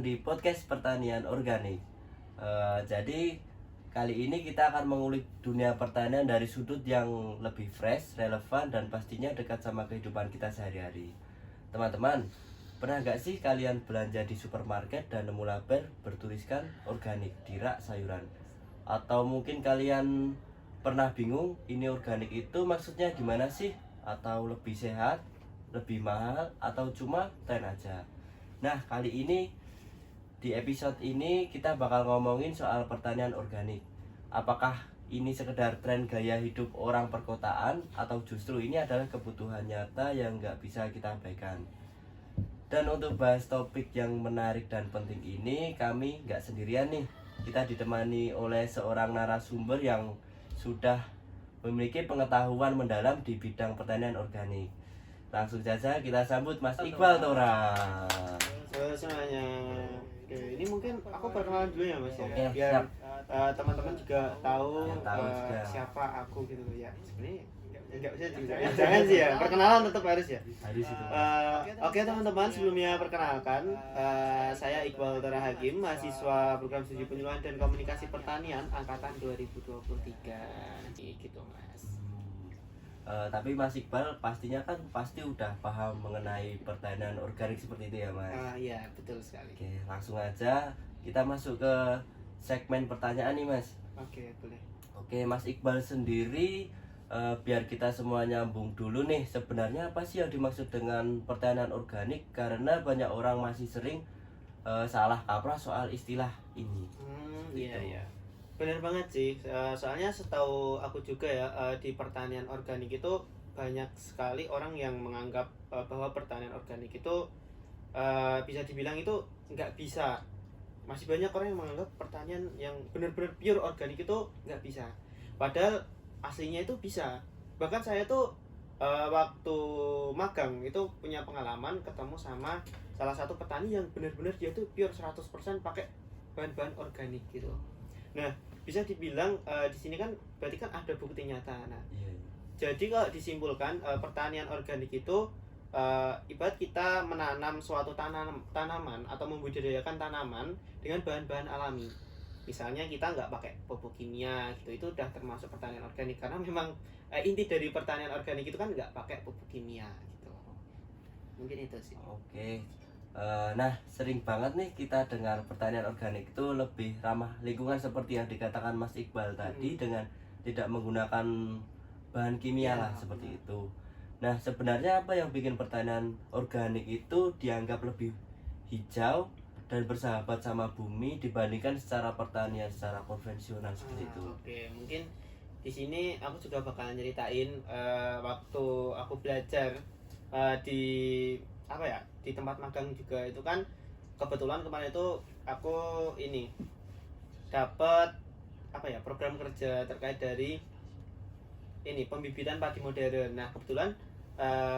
di podcast pertanian organik. Jadi kali ini kita akan mengulik dunia pertanian dari sudut yang lebih fresh, relevan, dan pastinya dekat sama kehidupan kita sehari-hari. Teman-teman, pernah nggak sih kalian belanja di supermarket dan nemu label bertuliskan organik di rak sayuran? Atau mungkin kalian pernah bingung ini organik itu maksudnya gimana sih? Atau lebih sehat, lebih mahal, atau cuma tren aja? Nah, kali ini di episode ini kita bakal ngomongin soal pertanian organik. Apakah ini sekedar tren gaya hidup orang perkotaan atau justru ini adalah kebutuhan nyata yang nggak bisa kita abaikan? Dan untuk bahas topik yang menarik dan penting ini, kami nggak sendirian nih. Kita ditemani oleh seorang narasumber yang sudah memiliki pengetahuan mendalam di bidang pertanian organik. Langsung saja kita sambut Mas Iqbal Tora. Halo semuanya. Oke, ini mungkin aku perkenalan dulu ya Mas ya. Oke, Biar siap. teman-teman juga tahu, Ya, tahu juga. siapa aku gitu loh ya. Sebenarnya enggak bisa juga. Jangan sih ya. Perkenalan tetap harus ya. Harus itu. Oke teman-teman, sebelumnya perkenalkan, saya Iqbal Tora Hakim, mahasiswa program studi penyuluhan dan komunikasi pertanian angkatan 2023. Gitu Mas. Tapi Mas Iqbal pastinya kan pasti udah paham mengenai pertanian organik seperti itu ya Mas. Iya betul sekali. Oke, langsung aja kita masuk ke segmen pertanyaan nih Mas. Oke boleh. Oke, Mas Iqbal sendiri, biar kita semua nyambung dulu nih, sebenarnya apa sih yang dimaksud dengan pertanian organik? Karena banyak orang masih sering salah kaprah soal istilah ini. Iya iya. Benar banget sih. Soalnya setahu aku juga ya, di pertanian organik itu banyak sekali orang yang menganggap bahwa pertanian organik itu bisa dibilang itu nggak bisa. Masih banyak orang yang menganggap pertanian yang benar-benar pure organik itu nggak bisa. Padahal aslinya itu bisa. Bahkan saya tuh waktu magang itu punya pengalaman ketemu sama salah satu petani yang benar-benar dia tuh pure 100% pakai bahan-bahan organik gitu. Nah, bisa dibilang di sini kan berarti kan ada bukti nyata. Nah, Iya. jadi kalau disimpulkan pertanian organik itu ibarat kita menanam suatu tanaman atau membudidayakan tanaman dengan bahan-bahan alami. Misalnya kita nggak pakai pupuk kimia gitu, itu udah termasuk pertanian organik karena memang inti dari pertanian organik itu kan nggak pakai pupuk kimia gitu. Mungkin itu sih. Oke. Nah, sering banget nih kita dengar pertanian organik itu lebih ramah lingkungan seperti yang dikatakan Mas Iqbal tadi, dengan tidak menggunakan bahan kimia Ya, lah seperti itu. Nah, sebenarnya apa yang bikin pertanian organik itu dianggap lebih hijau dan bersahabat sama bumi dibandingkan secara pertanian secara konvensional seperti itu? Oke, mungkin di sini aku juga bakalan nyeritain waktu aku belajar di apa ya, di tempat magang juga itu kan kebetulan kemarin itu aku ini dapat apa ya, program kerja terkait dari ini pembibitan padi modern. Nah, kebetulan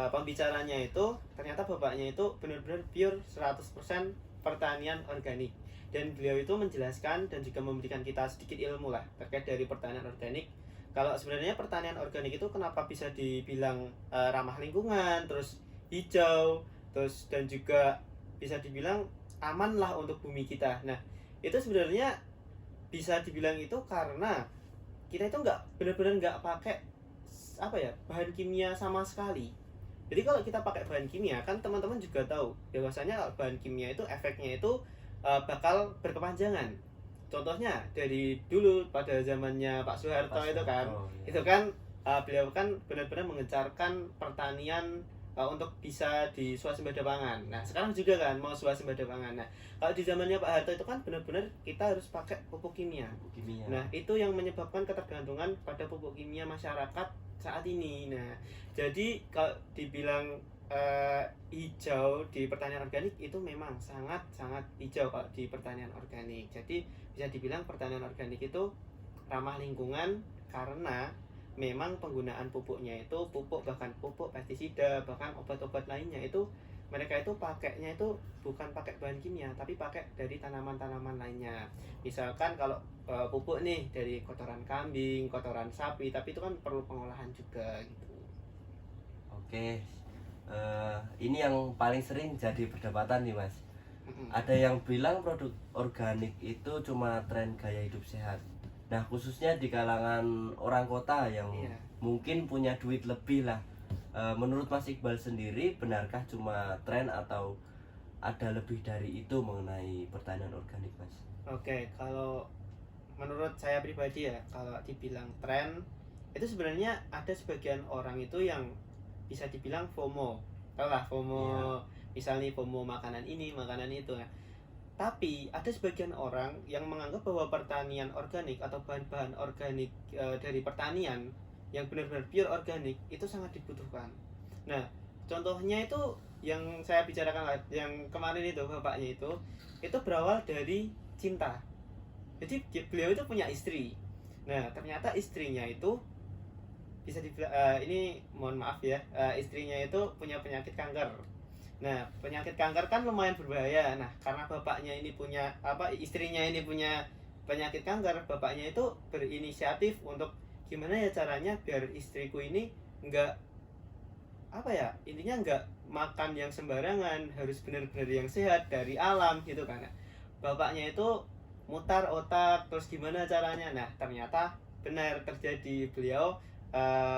pembicaranya itu ternyata bapaknya itu benar-benar pure 100% pertanian organik. Dan beliau itu menjelaskan dan juga memberikan kita sedikit ilmu lah terkait dari pertanian organik. Kalau sebenarnya pertanian organik itu kenapa bisa dibilang ramah lingkungan, terus hijau, terus dan juga bisa dibilang aman lah untuk bumi kita. Nah, itu sebenarnya bisa dibilang itu karena kita itu nggak benar-benar nggak pakai apa ya, bahan kimia sama sekali. Jadi kalau kita pakai bahan kimia kan teman-teman juga tahu bahwasanya kalau bahan kimia itu efeknya itu bakal berkepanjangan. Contohnya dari dulu pada zamannya Pak Soeharto itu kan, ya. itu kan beliau kan benar-benar mengencarkan pertanian untuk bisa di swasembada pangan. Nah, sekarang juga kan mau swasembada pangan. Nah, kalau di zamannya Pak Harto itu kan benar-benar kita harus pakai pupuk kimia. Kimia. Nah, itu yang menyebabkan ketergantungan pada pupuk kimia masyarakat saat ini. Nah, jadi kalau dibilang hijau di pertanian organik itu memang sangat-sangat hijau kalau di pertanian organik. Jadi bisa dibilang pertanian organik itu ramah lingkungan karena memang penggunaan pupuknya itu bahkan pupuk pestisida, bahkan obat-obat lainnya itu mereka itu pakainya itu bukan pakai bahan kimia tapi pakai dari tanaman-tanaman lainnya. Misalkan kalau pupuk nih dari kotoran kambing, kotoran sapi, tapi itu kan perlu pengolahan juga gitu. Oke, ini yang paling sering jadi perdebatan nih Mas. Ada yang bilang produk organik itu cuma tren gaya hidup sehat. Nah, khususnya di kalangan orang kota yang Iya. mungkin punya duit lebih lah. Menurut Mas Iqbal sendiri, benarkah cuma tren atau ada lebih dari itu mengenai pertanian organik, Mas? Oke, kalau menurut saya pribadi ya, kalau dibilang tren itu sebenarnya ada sebagian orang itu yang bisa dibilang FOMO. Tahu lah FOMO, Iya. misalnya FOMO makanan ini, makanan itu. Nah, tapi ada sebagian orang yang menganggap bahwa pertanian organik atau bahan-bahan organik dari pertanian yang benar-benar pure organik itu sangat dibutuhkan. Nah, contohnya itu yang saya bicarakan yang kemarin itu bapaknya itu berawal dari cinta. Jadi beliau itu punya istri. Nah, ternyata istrinya itu bisa dibilang ini mohon maaf ya, istrinya itu punya penyakit kanker. Nah, penyakit kanker kan lumayan berbahaya. Nah, karena bapaknya ini punya istrinya ini punya penyakit kanker, bapaknya itu berinisiatif untuk gimana ya caranya biar istriku ini enggak intinya enggak makan yang sembarangan, harus benar-benar yang sehat dari alam gitu kan. Bapaknya itu mutar otak terus gimana caranya. Nah, ternyata benar terjadi, beliau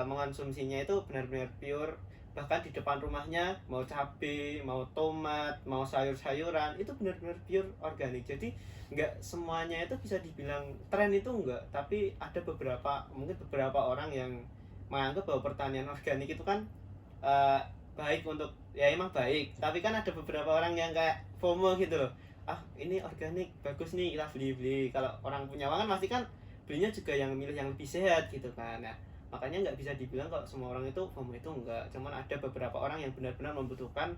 mengonsumsinya itu benar-benar pure. Bahkan di depan rumahnya mau cabai, mau tomat, mau sayur-sayuran itu benar-benar pure organik. Jadi nggak semuanya itu bisa dibilang tren, itu enggak, tapi ada mungkin beberapa orang yang menganggap bahwa pertanian organik itu kan eh, baik untuk, ya emang baik, tapi kan ada beberapa orang yang kayak FOMO gitu loh. Ah, ini organik bagus nih, kita beli. Kalau orang punya uang kan pasti kan belinya juga yang milih yang lebih sehat gitu kan. Nah, makanya nggak bisa dibilang kalau semua orang itu FOMO, itu enggak, cuman ada beberapa orang yang benar-benar membutuhkan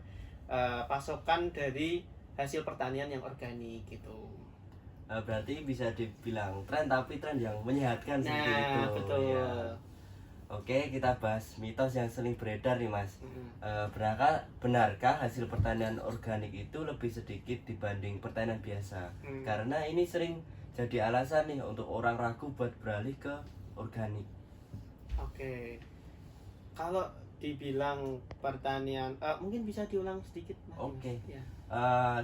pasokan dari hasil pertanian yang organik gitu. Berarti bisa dibilang tren, tapi tren yang menyehatkan seperti itu. Nah, betul. Ya. Oke, kita bahas mitos yang sering beredar nih, Mas. Benarkah hasil pertanian organik itu lebih sedikit dibanding pertanian biasa? Karena ini sering jadi alasan nih untuk orang ragu buat beralih ke organik. Oke, kalau dibilang pertanian, mungkin bisa diulang sedikit, Mas? Oke. Ya.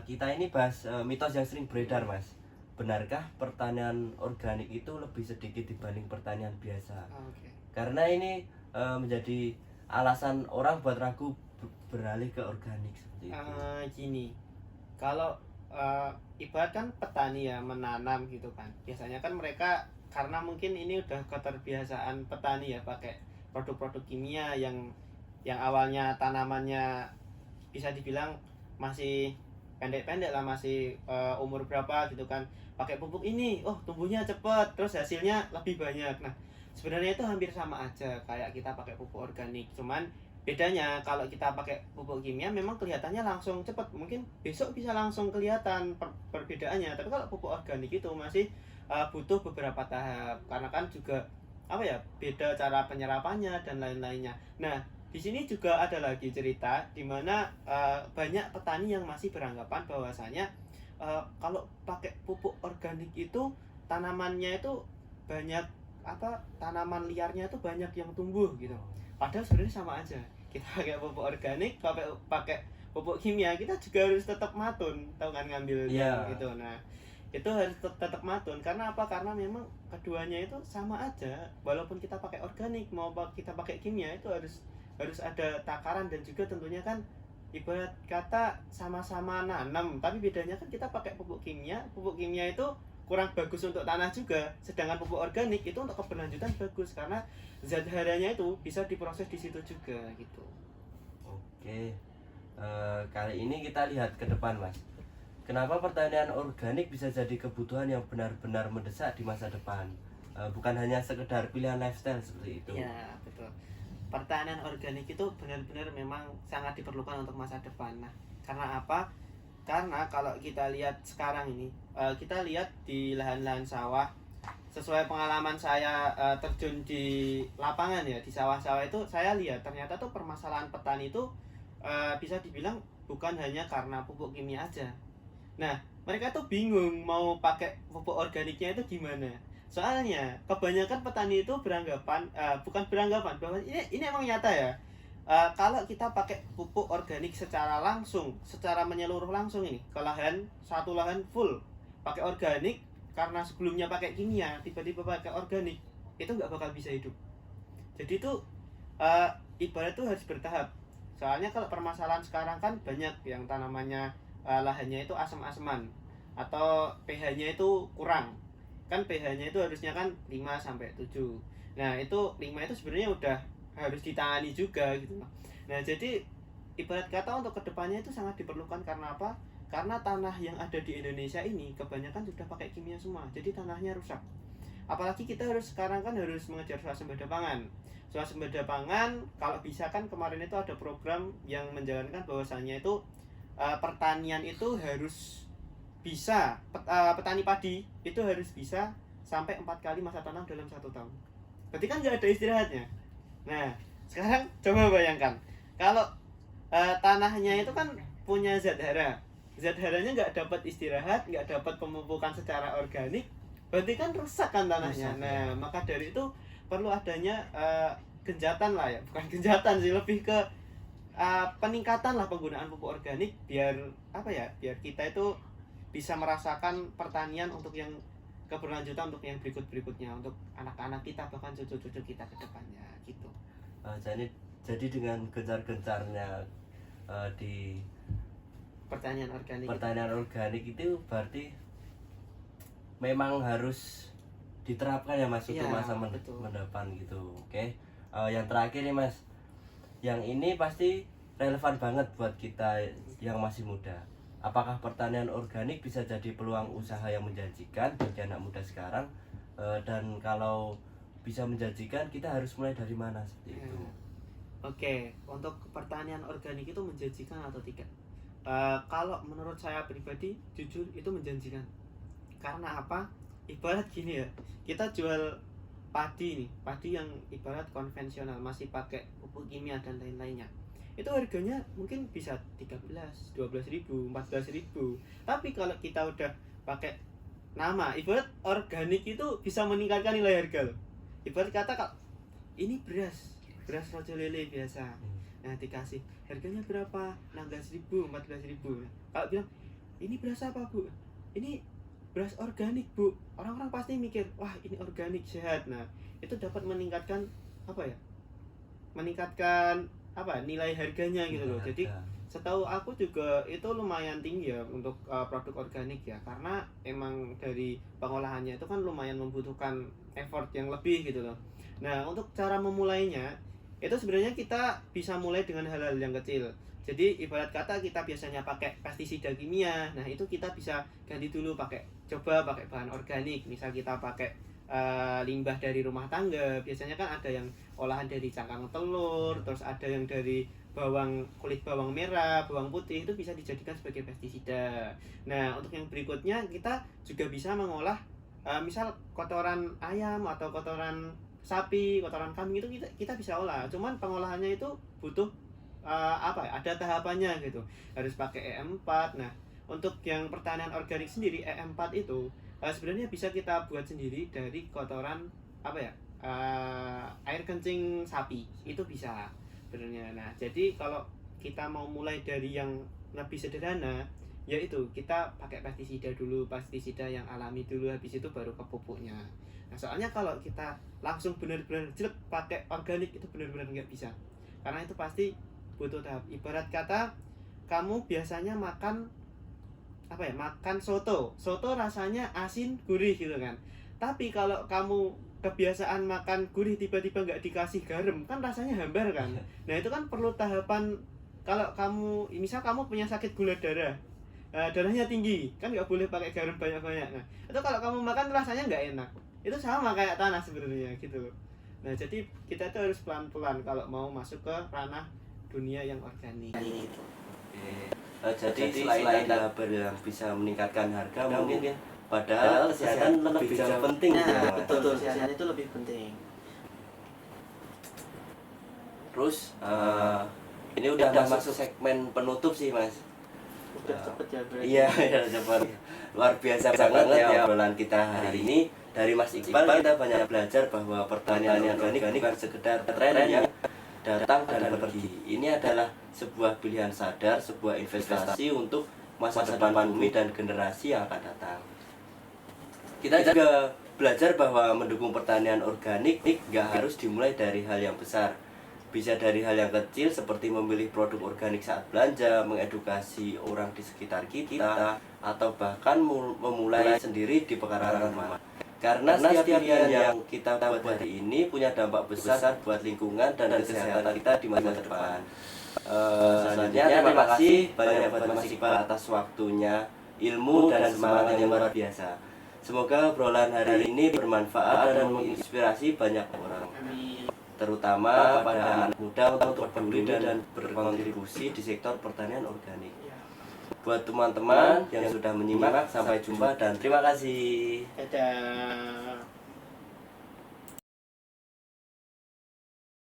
Kita ini bahas mitos yang sering beredar, Mas. Benarkah pertanian organik itu lebih sedikit dibanding pertanian biasa? Oke. Karena ini menjadi alasan orang buat ragu beralih ke organik seperti itu. Gini, kalau ibarat kan petani ya menanam gitu kan, biasanya kan mereka karena mungkin ini udah keterbiasaan petani ya pakai produk-produk kimia yang awalnya tanamannya bisa dibilang masih pendek-pendek lah, masih umur berapa gitu kan, pakai pupuk ini, oh tumbuhnya cepet, terus hasilnya lebih banyak. Nah, sebenarnya itu hampir sama aja kayak kita pakai pupuk organik, cuman bedanya kalau kita pakai pupuk kimia memang kelihatannya langsung cepet, mungkin besok bisa langsung kelihatan perbedaannya. Tapi kalau pupuk organik itu masih butuh beberapa tahap, karena kan juga beda cara penyerapannya dan lain-lainnya. Nah, di sini juga ada lagi cerita di mana banyak petani yang masih beranggapan bahwasanya kalau pakai pupuk organik itu tanamannya itu banyak tanaman liarnya itu banyak yang tumbuh gitu. Padahal sebenarnya sama aja. Kita pakai pupuk organik, pakai pupuk kimia, kita juga harus tetap matun, tahu kan ngambilnya gitu. Nah, itu harus tetap matun. Karena apa? Karena memang keduanya itu sama aja. Walaupun kita pakai organik mau kita pakai kimia, itu harus ada takaran, dan juga tentunya kan ibarat kata sama-sama nanam, tapi bedanya kan kita pakai pupuk kimia itu kurang bagus untuk tanah juga, sedangkan pupuk organik itu untuk keberlanjutan bagus karena zat haranya itu bisa diproses di situ juga gitu. Oke, kali ini kita lihat ke depan, Mas. Kenapa pertanian organik bisa jadi kebutuhan yang benar-benar mendesak di masa depan, bukan hanya sekedar pilihan lifestyle seperti itu? Ya, betul. Pertanian organik itu benar-benar memang sangat diperlukan untuk masa depan. Nah, karena apa? Karena kalau kita lihat sekarang ini, kita lihat di lahan-lahan sawah, sesuai pengalaman saya terjun di lapangan ya, di sawah-sawah itu saya lihat ternyata tuh permasalahan petani itu bisa dibilang bukan hanya karena pupuk kimia aja. Nah, mereka tuh bingung mau pakai pupuk organiknya itu gimana. Soalnya kebanyakan petani itu bukan beranggapan bahwa ini emang nyata ya. kalau kita pakai pupuk organik secara langsung, secara menyeluruh langsung ini ke lahan, satu lahan full pakai organik, karena sebelumnya pakai kimia, tiba-tiba pakai organik, itu nggak bakal bisa hidup. Jadi itu ibarat itu harus bertahap. Soalnya kalau permasalahan sekarang kan banyak yang tanamannya lahannya itu asam-asaman atau pH-nya itu kurang. Kan pH-nya itu harusnya kan 5 sampai 7. Nah, itu 5 itu sebenarnya udah harus ditangani juga gitu. Nah, jadi ibarat kata untuk kedepannya itu sangat diperlukan. Karena apa? Karena tanah yang ada di Indonesia ini kebanyakan sudah pakai kimia semua, jadi tanahnya rusak. Apalagi kita harus sekarang kan harus mengejar swasembada pangan. Swasembada pangan kalau bisa kan kemarin itu ada program yang menjalankan bahwasannya itu pertanian itu harus bisa petani padi itu harus bisa sampai 4 kali masa tanam dalam 1 tahun. Berarti kan nggak ada istirahatnya. Nah, sekarang coba bayangkan kalau tanahnya itu kan punya zat hara. Zat haranya nggak dapat istirahat, nggak dapat pemupukan secara organik, berarti kan rusak kan tanahnya. Rusak, Nah, maka dari itu perlu adanya genjatan lah ya, bukan genjatan sih, lebih ke peningkatan lah penggunaan pupuk organik biar apa ya, biar kita itu bisa merasakan pertanian untuk yang keberlanjutan, untuk yang berikut-berikutnya, untuk anak-anak kita bahkan cucu-cucu kita ke depannya gitu. Jadi dengan gencar-gencarnya di Pertanian organik. pertanian organik itu berarti memang harus diterapkan ya Mas untuk Iya, masa betul. mendepan gitu. Oke. Yang terakhir nih Mas, yang ini pasti relevan banget buat kita yang masih muda. Apakah pertanian organik bisa jadi peluang usaha yang menjanjikan bagi anak muda sekarang? Dan kalau bisa menjanjikan, kita harus mulai dari mana seperti itu? Oke, untuk pertanian organik itu menjanjikan atau tidak? Kalau menurut saya pribadi, jujur itu menjanjikan. Karena apa? Ibarat gini ya, kita jual padi nih, padi yang ibarat konvensional, masih pakai pupuk kimia dan lain-lainnya. Itu harganya mungkin bisa 13, 12 ribu, 14 ribu. Tapi kalau kita udah pakai nama, ibarat organik itu bisa meningkatkan nilai harga loh. Ibarat kata kalau ini beras rojo lele biasa, nah dikasih harganya berapa, 16 ribu, 14 ribu. Kalau bilang ini beras apa bu, ini beras organik bu, orang-orang pasti mikir wah ini organik sehat. Nah itu dapat meningkatkan apa ya, meningkatkan apa nilai harganya gitu loh. Jadi setahu aku juga itu lumayan tinggi ya untuk produk organik ya, karena emang dari pengolahannya itu kan lumayan membutuhkan effort yang lebih gitu loh. Nah untuk cara memulainya itu sebenarnya kita bisa mulai dengan hal-hal yang kecil. Jadi ibarat kata kita biasanya pakai pestisida kimia, nah itu kita bisa ganti dulu coba pakai bahan organik. Misal kita pakai limbah dari rumah tangga, biasanya kan ada yang olahan dari cangkang telur, terus ada yang dari kulit bawang merah, bawang putih, itu bisa dijadikan sebagai pestisida. Nah untuk yang berikutnya kita juga bisa mengolah misal kotoran ayam atau kotoran sapi, kotoran kambing, itu kita bisa olah. Cuman pengolahannya itu butuh ada tahapannya gitu, harus pakai E4. Nah untuk yang pertanian organik sendiri, E4 itu sebenarnya bisa kita buat sendiri dari kotoran air kencing sapi, itu bisa sebenarnya. Nah jadi kalau kita mau mulai dari yang lebih sederhana, yaitu kita pakai pestisida dulu, pestisida yang alami dulu, habis itu baru ke pupuknya. Nah soalnya kalau kita langsung benar-benar jelek pakai organik, itu benar-benar nggak bisa, karena itu pasti butuh tahap. Ibarat kata kamu biasanya makan soto rasanya asin gurih gitu kan, tapi kalau kamu kebiasaan makan gurih tiba-tiba nggak dikasih garam, kan rasanya hambar kan. Nah itu kan perlu tahapan. Kalau kamu misal kamu punya sakit gula darah, darahnya tinggi, kan nggak boleh pakai garam banyak-banyak. Nah itu kalau kamu makan rasanya nggak enak. Itu sama kayak tanah sebenarnya gitu. Nah jadi kita tuh harus pelan-pelan kalau mau masuk ke ranah dunia yang organik. Jadi selain tahap yang bisa meningkatkan harga, mungkin ya, padahal kesehatan lebih jauh penting. Nah, betul, kesehatan itu lebih penting. Terus ini udah masuk segmen penutup sih Mas. Udah cepet ya berarti. Iya, cepat. Luar biasa banget ya obrolan kita hari ini. Dari Mas Iqbal kita banyak belajar bahwa pertanian organik bukan sekedar tren yang datang dan pergi. Ini adalah sebuah pilihan sadar, sebuah investasi untuk masa depan bumi dan generasi yang akan datang. Kita juga belajar bahwa mendukung pertanian organik nggak harus dimulai dari hal yang besar. Bisa dari hal yang kecil seperti memilih produk organik saat belanja, mengedukasi orang di sekitar kita, atau bahkan memulai sendiri di pekarangan rumah. Karena setiap pilihan yang kita buat hari ini punya dampak besar buat lingkungan dan kesehatan kita di masa depan. Selanjutnya terima kasih banyak buat Mas Iqbal atas waktunya, ilmu dan semangat yang luar biasa. Semoga obrolan hari ini bermanfaat dan menginspirasi banyak orang, terutama kepada anak muda untuk peduli dan berkontribusi di sektor pertanian organik. Buat teman-teman yang sudah menyimak, sampai jumpa dan terima kasih. Dadah.